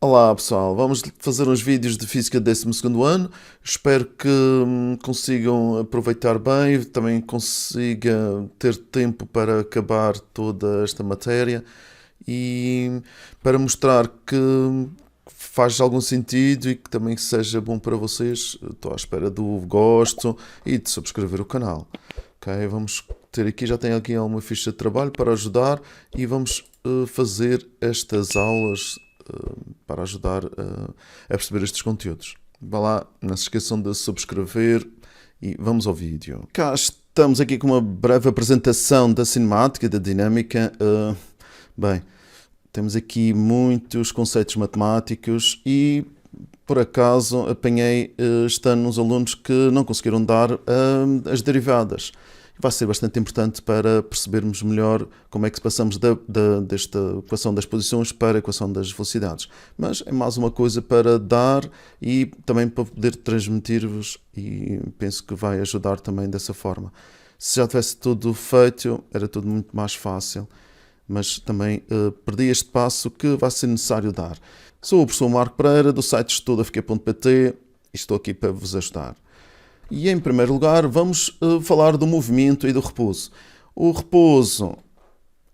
Olá pessoal, vamos fazer uns vídeos de Física de 12º ano. Espero que consigam aproveitar bem, também consiga ter tempo para acabar toda esta matéria e para mostrar que faz algum sentido e que também seja bom para vocês. Estou à espera do gosto e de subscrever o canal. Ok, vamos ter aqui, já tenho aqui uma ficha de trabalho para ajudar e vamos fazer estas aulas para ajudar a perceber estes conteúdos. Vá lá, não se esqueçam de subscrever e vamos ao vídeo. Cá estamos aqui com uma breve apresentação da cinemática, da dinâmica. Bem, temos aqui muitos conceitos matemáticos e, por acaso, apanhei este ano uns alunos que não conseguiram dar as derivadas. Vai ser bastante importante para percebermos melhor como é que passamos desta equação das posições para a equação das velocidades. Mas é mais uma coisa para dar e também para poder transmitir-vos, e penso que vai ajudar também dessa forma. Se já tivesse tudo feito, era tudo muito mais fácil, mas também perdi este passo que vai ser necessário dar. Sou o professor Marco Pereira, do site estudafq.pt, e estou aqui para vos ajudar. E em primeiro lugar vamos falar do movimento e do repouso. O repouso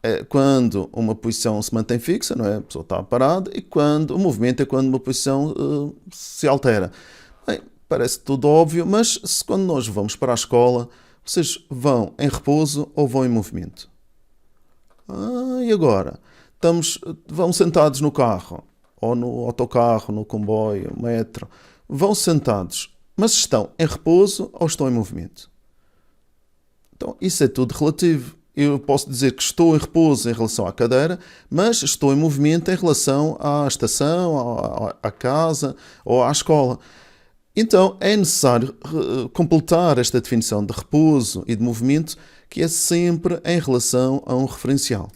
é quando uma posição se mantém fixa, não é? A pessoa está parada, e quando o movimento é quando uma posição se altera. Bem, parece tudo óbvio, mas quando nós vamos para a escola, vocês vão em repouso ou vão em movimento? E agora? Vão sentados no carro, ou no autocarro, no comboio, metro. Vão sentados. Mas estão em repouso ou estão em movimento? Então, isso é tudo relativo. Eu posso dizer que estou em repouso em relação à cadeira, mas estou em movimento em relação à estação, à casa ou à escola. Então, é necessário completar esta definição de repouso e de movimento, que é sempre em relação a um referencial.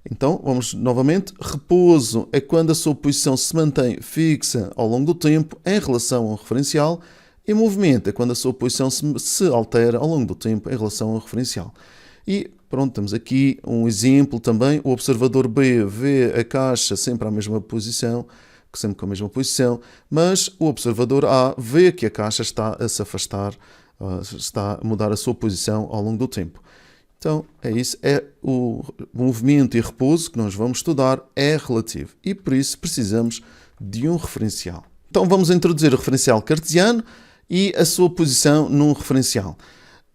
Então, vamos novamente. Repouso é quando a sua posição se mantém fixa ao longo do tempo em relação a um referencial. E movimento é quando a sua posição se altera ao longo do tempo em relação ao referencial. E pronto, temos aqui um exemplo também. O observador B vê a caixa sempre à mesma posição, sempre com a mesma posição, mas o observador A vê que a caixa está a se afastar, está a mudar a sua posição ao longo do tempo. Então, é isso. É o movimento e repouso que nós vamos estudar é relativo e por isso precisamos de um referencial. Então, vamos introduzir o referencial cartesiano e a sua posição num referencial.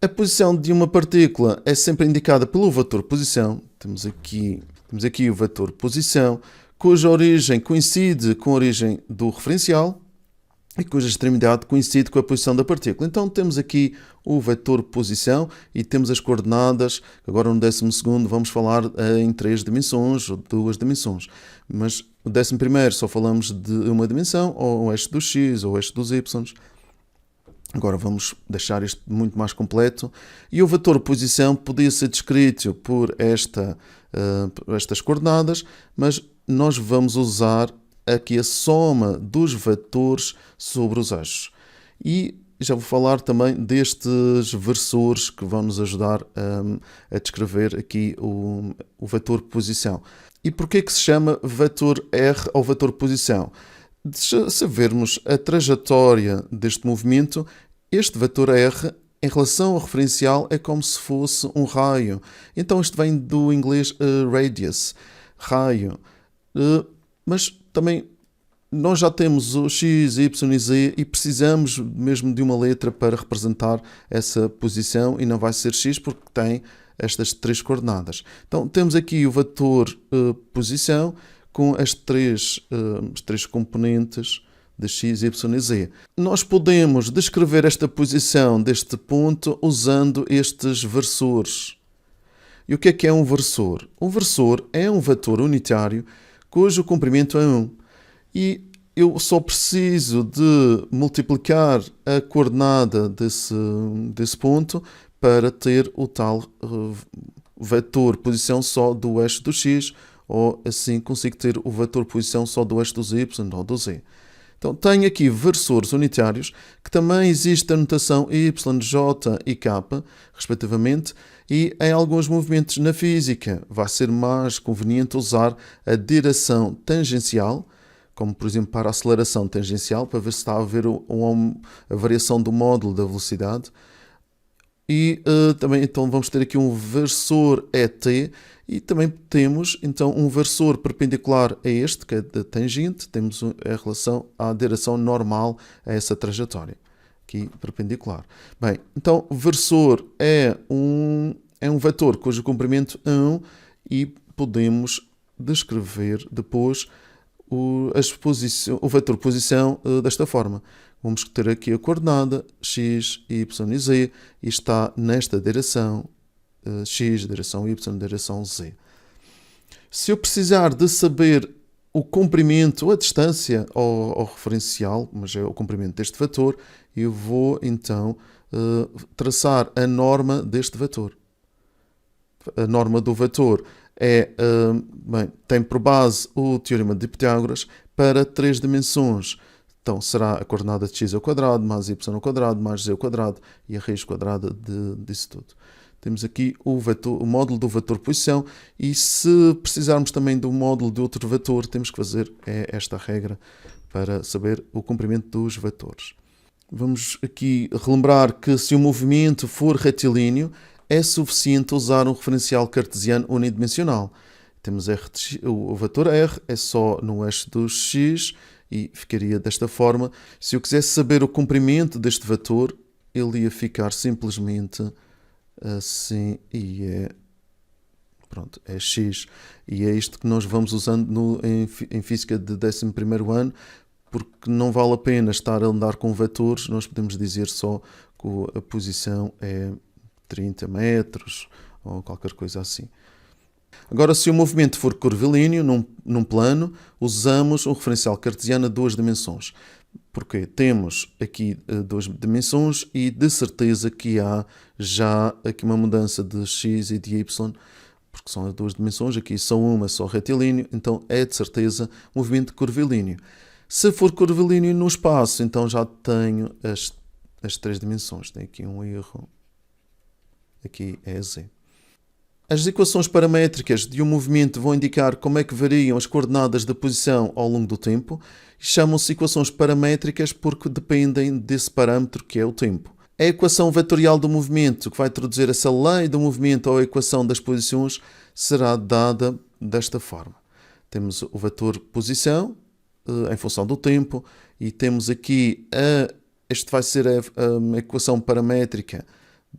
A posição de uma partícula é sempre indicada pelo vetor posição. Temos aqui o vetor posição, cuja origem coincide com a origem do referencial e cuja extremidade coincide com a posição da partícula. Então temos aqui o vetor posição e temos as coordenadas. Agora no 12º vamos falar em 3 dimensões ou 2 dimensões. Mas no 11º só falamos de uma dimensão, ou o eixo do x ou o eixo dos y. Agora vamos deixar isto muito mais completo. E o vetor posição podia ser descrito por estas coordenadas, mas nós vamos usar aqui a soma dos vetores sobre os eixos. E já vou falar também destes versores que vão nos ajudar a descrever aqui o vetor posição. E porquê que se chama vetor R ou vetor posição? Se vermos a trajetória deste movimento, este vetor R em relação ao referencial é como se fosse um raio. Então isto vem do inglês radius, raio. Mas também nós já temos o x, y e z e precisamos mesmo de uma letra para representar essa posição e não vai ser x porque tem estas 3 coordenadas. Então temos aqui o vetor posição com as três componentes de x, y e z. Nós podemos descrever esta posição deste ponto usando estes versores. E o que é um versor? Um versor é um vetor unitário cujo comprimento é 1. E eu só preciso de multiplicar a coordenada desse ponto para ter o tal vetor posição só do eixo do x, ou assim consigo ter o vetor posição só do eixo dos y ou do z. Então tenho aqui versores unitários, que também existe a notação y, j e k, respectivamente, e em alguns movimentos na física vai ser mais conveniente usar a direção tangencial como por exemplo para a aceleração tangencial, para ver se está a haver a variação do módulo da velocidade. E também então vamos ter aqui um versor ET e também temos então um versor perpendicular a este, que é da tangente, temos a relação à direção normal a essa trajetória, aqui perpendicular. Bem, então o versor é um vetor cujo comprimento é 1 e podemos descrever depois o vetor posição desta forma. Vamos ter aqui a coordenada x, y e z e está nesta direção x, direção y, direção z. Se eu precisar de saber o comprimento, a distância ao referencial, mas é o comprimento deste vetor, eu vou então traçar a norma deste vetor. A norma do vetor tem por base o teorema de Pitágoras para 3 dimensões. Então será a coordenada de x ao quadrado, mais y ao quadrado, mais z ao quadrado e a raiz quadrada disso tudo. Temos aqui o módulo do vetor posição e se precisarmos também do módulo de outro vetor, temos que fazer esta regra para saber o comprimento dos vetores. Vamos aqui relembrar que se o movimento for retilíneo, é suficiente usar um referencial cartesiano unidimensional. Temos o vetor R, é só no eixo do x e ficaria desta forma. Se eu quisesse saber o comprimento deste vetor, ele ia ficar simplesmente assim e é x. E é isto que nós vamos usando em Física de 11º ano, porque não vale a pena estar a andar com vetores, nós podemos dizer só que a posição é 30 metros ou qualquer coisa assim. Agora, se o movimento for curvilíneo num plano, usamos um referencial cartesiano a 2 dimensões. Porque temos aqui 2 dimensões e de certeza que há já aqui uma mudança de x e de y, porque são as 2 dimensões, aqui só uma só retilíneo, então é de certeza movimento curvilíneo. Se for curvilíneo no espaço, então já tenho as 3 dimensões. Tem aqui um erro. Aqui é z. As equações paramétricas de um movimento vão indicar como é que variam as coordenadas da posição ao longo do tempo. Chamam-se equações paramétricas porque dependem desse parâmetro que é o tempo. A equação vetorial do movimento, que vai traduzir essa lei do movimento ou a equação das posições, será dada desta forma. Temos o vetor posição em função do tempo e temos aqui este vai ser a equação paramétrica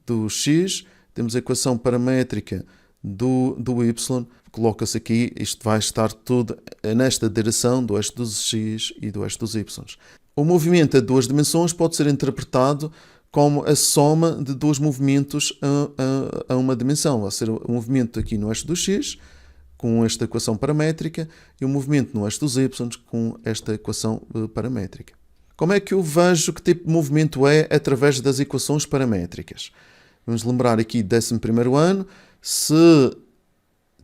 do x, temos a equação paramétrica do y, coloca-se aqui, isto vai estar tudo nesta direção do eixo dos x e do eixo dos y. O movimento a 2 dimensões pode ser interpretado como a soma de 2 movimentos a uma dimensão, vai ser o movimento aqui no eixo do x, com esta equação paramétrica, e o movimento no eixo dos y, com esta equação paramétrica. Como é que eu vejo que tipo de movimento é através das equações paramétricas? Vamos lembrar aqui 11º ano, se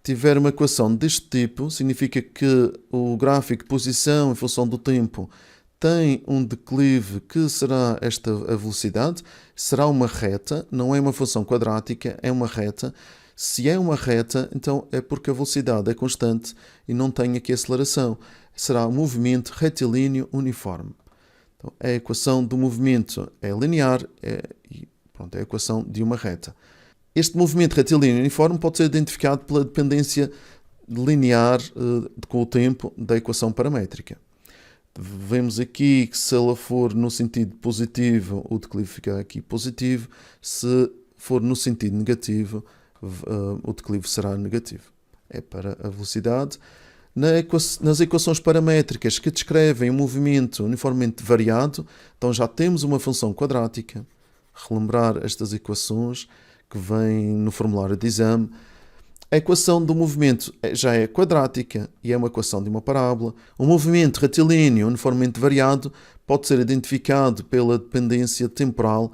tiver uma equação deste tipo, significa que o gráfico de posição em função do tempo tem um declive que será a velocidade, será uma reta, não é uma função quadrática, é uma reta. Se é uma reta, então é porque a velocidade é constante e não tem aqui aceleração. Será um movimento retilíneo uniforme. Então, a equação do movimento é linear, é a equação de uma reta. Este movimento retilíneo uniforme pode ser identificado pela dependência linear com o tempo da equação paramétrica. Vemos aqui que se ela for no sentido positivo, o declive fica aqui positivo. Se for no sentido negativo, o declive será negativo. É para a velocidade. Nas equações paramétricas que descrevem um movimento uniformemente variado, então já temos uma função quadrática. Relembrar estas equações que vêm no formulário de exame. A equação do movimento já é quadrática e é uma equação de uma parábola. O movimento retilíneo uniformemente variado pode ser identificado pela dependência temporal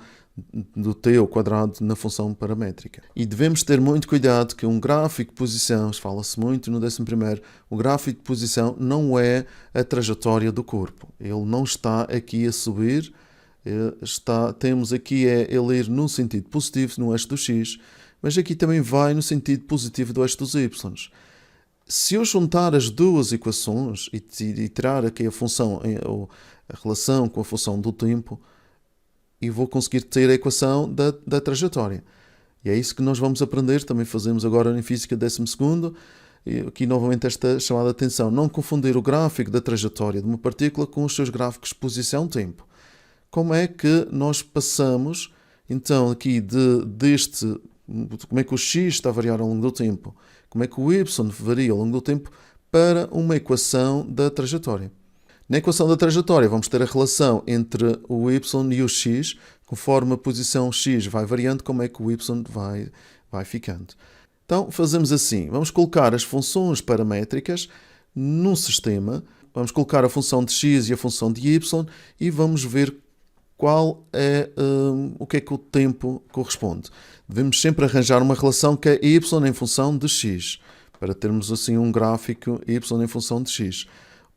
do t ao quadrado na função paramétrica. E devemos ter muito cuidado que um gráfico de posição, fala-se muito no 11º, o gráfico de posição não é a trajetória do corpo. Ele não está aqui a subir, temos aqui ele ir no sentido positivo, no eixo do x, mas aqui também vai no sentido positivo do eixo dos y. Se eu juntar as duas equações e tirar aqui a função, a relação com a função do tempo, eu vou conseguir ter a equação da trajetória. E é isso que nós vamos aprender, também fazemos agora em Física 12º, e aqui novamente esta chamada atenção, não confundir o gráfico da trajetória de uma partícula com os seus gráficos de posição-tempo. Como é que nós passamos, então, aqui como é que o x está a variar ao longo do tempo, como é que o y varia ao longo do tempo, para uma equação da trajetória. Na equação da trajetória vamos ter a relação entre o y e o x, conforme a posição x vai variando, como é que o y vai ficando. Então fazemos assim, vamos colocar as funções paramétricas num sistema, vamos colocar a função de x e a função de y e vamos ver o que é que o tempo corresponde. Devemos sempre arranjar uma relação que é y em função de x, para termos assim um gráfico y em função de x.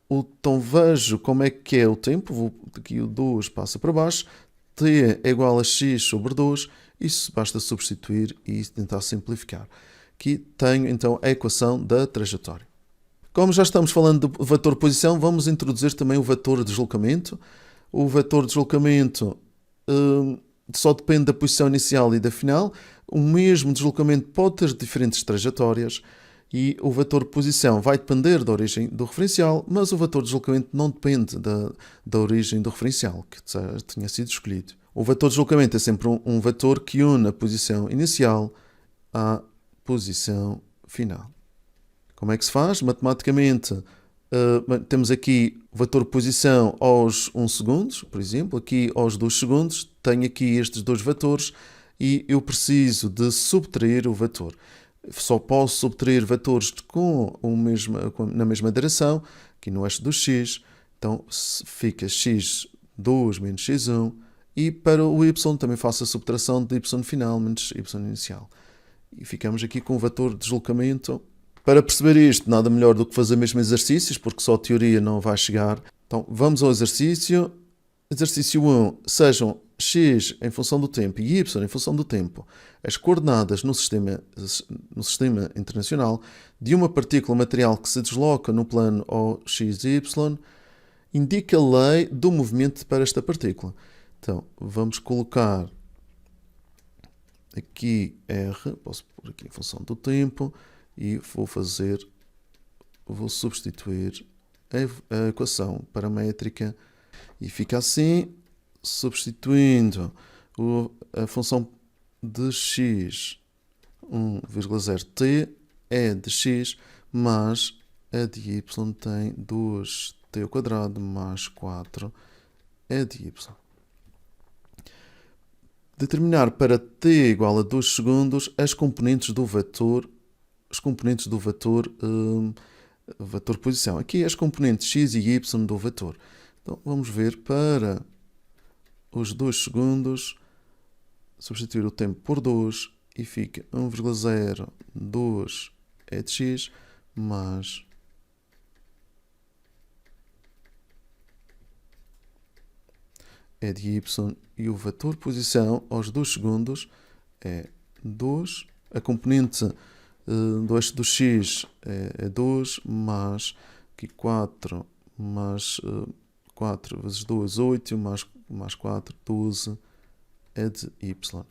Então vejo como é que é o tempo, aqui o 2 passa para baixo, t é igual a x sobre 2, isso basta substituir e tentar simplificar. Aqui tenho então a equação da trajetória. Como já estamos falando do vetor posição, vamos introduzir também o vetor de deslocamento. O vetor de deslocamento só depende da posição inicial e da final. O mesmo deslocamento pode ter diferentes trajetórias e o vetor de posição vai depender da origem do referencial, mas o vetor de deslocamento não depende da origem do referencial, que já tinha sido escolhido. O vetor de deslocamento é sempre um vetor que une a posição inicial à posição final. Como é que se faz? Matematicamente, temos aqui o vetor de posição aos 1 segundo, por exemplo, aqui aos 2 segundos, tenho aqui estes dois vetores e eu preciso de subtrair o vetor. Só posso subtrair vetores na mesma direção, aqui no eixo do x, então fica x2 menos x1, e para o y também faço a subtração de y final menos y inicial. E ficamos aqui com o vetor de deslocamento. Para perceber isto, nada melhor do que fazer mesmo exercícios, porque só a teoria não vai chegar. Então, vamos ao exercício. Exercício 1, sejam x em função do tempo e y em função do tempo as coordenadas no sistema internacional de uma partícula material que se desloca no plano OX e Y, indica a lei do movimento para esta partícula. Então, vamos colocar aqui R, posso pôr aqui em função do tempo, e vou substituir a equação paramétrica e fica assim, substituindo a função de x 1,0t é de x, mas a de y tem 2t ao quadrado mais 4 é de y. Determinar para t igual a 2 segundos as componentes do vetor vetor posição. Aqui as componentes x e y do vetor. Então vamos ver para os 2 segundos, substituir o tempo por 2 e fica 1,02 é de x mais é de y, e o vetor posição aos 2 segundos é 2, a componente do eixo do x é 2, mais aqui 4, mais 4 vezes 2, 8, mais 4, 12, é de y.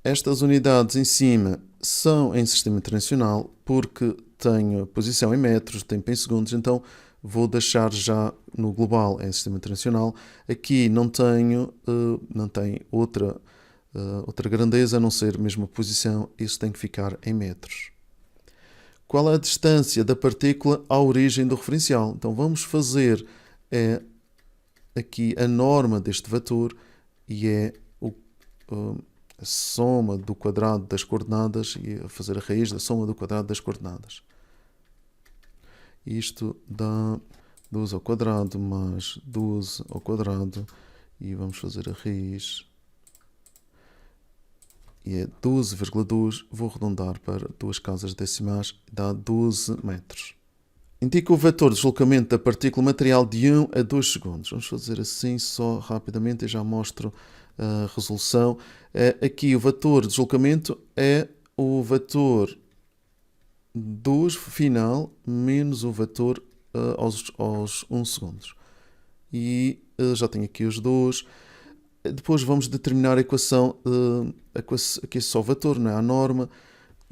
Estas unidades em cima são em sistema internacional porque tenho posição em metros, tempo em segundos, então vou deixar já no global em sistema internacional. Aqui não tem outra grandeza a não ser mesmo a posição, isso tem que ficar em metros. Qual é a distância da partícula à origem do referencial? Então vamos fazer aqui a norma deste vetor e é a soma do quadrado das coordenadas e fazer a raiz da soma do quadrado das coordenadas. Isto dá 12 ao quadrado mais 12 ao quadrado e vamos fazer a raiz. E é 12,2, vou arredondar para 2 casas decimais, dá 12 metros. Indica o vetor de deslocamento da partícula material de 1 a 2 segundos. Vamos fazer assim só rapidamente e já mostro a resolução. Aqui o vetor de deslocamento é o vetor 2 final menos o vetor aos 1 segundos. E já tenho aqui os 2. Depois vamos determinar a equação, aqui é só o vetor, não é a norma,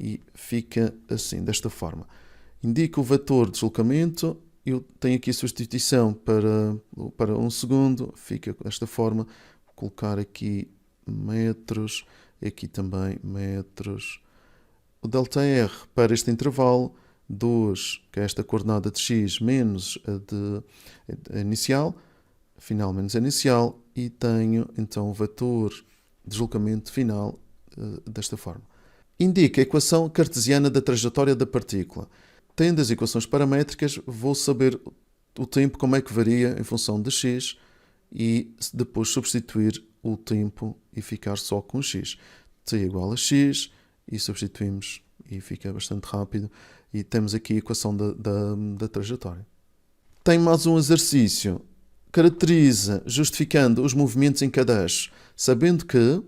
e fica assim, desta forma. Indica o vetor de deslocamento, eu tenho aqui a substituição para 1 segundo, fica desta forma. Vou colocar aqui metros, aqui também metros. O ΔR para este intervalo, 2, que é esta coordenada de x, menos a inicial, final menos a inicial, e tenho então o vetor de deslocamento final desta forma. Indica a equação cartesiana da trajetória da partícula. Tendo as equações paramétricas, vou saber o tempo, como é que varia em função de x, e depois substituir o tempo e ficar só com x. T igual a x, e substituímos e fica bastante rápido. E temos aqui a equação da trajetória. Tem mais um exercício. Caracteriza justificando os movimentos em cada eixo, sabendo que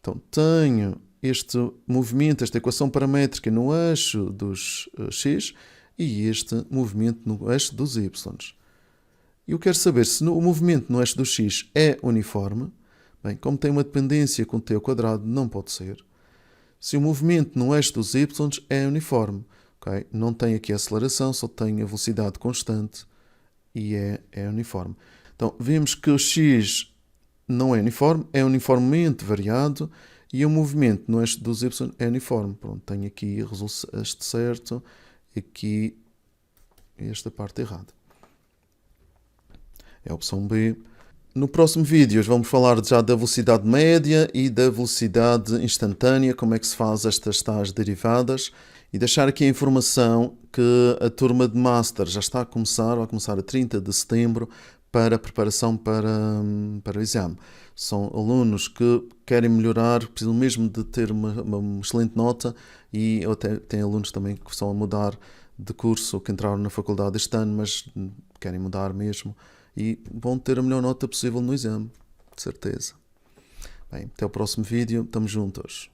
então, tenho este movimento, esta equação paramétrica no eixo dos x e este movimento no eixo dos y. Eu quero saber se o movimento no eixo do x é uniforme. Bem, como tem uma dependência com t ao quadrado, não pode ser. Se o movimento no eixo dos y é uniforme, okay? Não tem aqui aceleração, só tem a velocidade constante e é uniforme. Então, vemos que o x não é uniforme, é uniformemente variado, e o movimento no eixo dos y é uniforme. Pronto, tenho aqui este certo, aqui esta parte errada. É a opção B. No próximo vídeo vamos falar já da velocidade média e da velocidade instantânea, como é que se faz estas tais derivadas, e deixar aqui a informação que a turma de Master já está a começar, vai começar a 30 de setembro, para a preparação para o exame. São alunos que querem melhorar, precisam mesmo de ter uma excelente nota, e até tem alunos também que estão a mudar de curso, que entraram na faculdade este ano, mas querem mudar mesmo, e vão ter a melhor nota possível no exame, de certeza. Bem, até o próximo vídeo, estamos juntos.